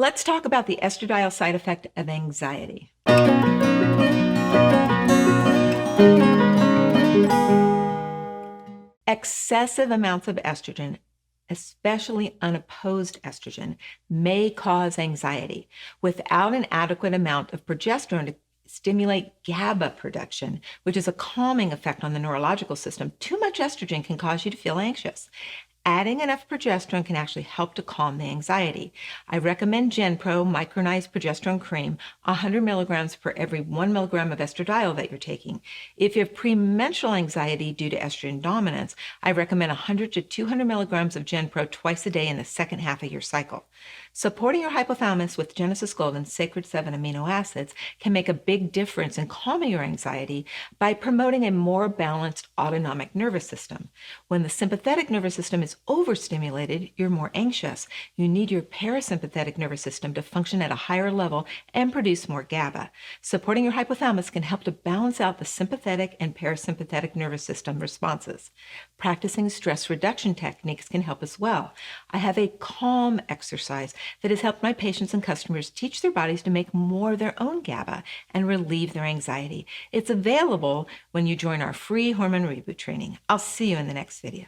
Let's talk about the estradiol side effect of anxiety. Excessive amounts of estrogen, especially unopposed estrogen, may cause anxiety. Without an adequate amount of progesterone to stimulate GABA production, which is a calming effect on the neurological system, too much estrogen can cause you to feel anxious. Adding enough progesterone can actually help to calm the anxiety. I recommend GenPro micronized progesterone cream, 100 milligrams per every 1 milligram of estradiol that you're taking. If you have premenstrual anxiety due to estrogen dominance, I recommend 100 to 200 milligrams of GenPro twice a day in the second half of your cycle. Supporting your hypothalamus with Genesis Gold and Sacred 7 amino acids can make a big difference in calming your anxiety by promoting a more balanced autonomic nervous system. When the sympathetic nervous system is overstimulated, you're more anxious. You need your parasympathetic nervous system to function at a higher level and produce more GABA. Supporting your hypothalamus can help to balance out the sympathetic and parasympathetic nervous system responses. Practicing stress reduction techniques can help as well. I have a calm exercise that has helped my patients and customers teach their bodies to make more of their own GABA and relieve their anxiety. It's available when you join our free Hormone Reboot Training. I'll see you in the next video.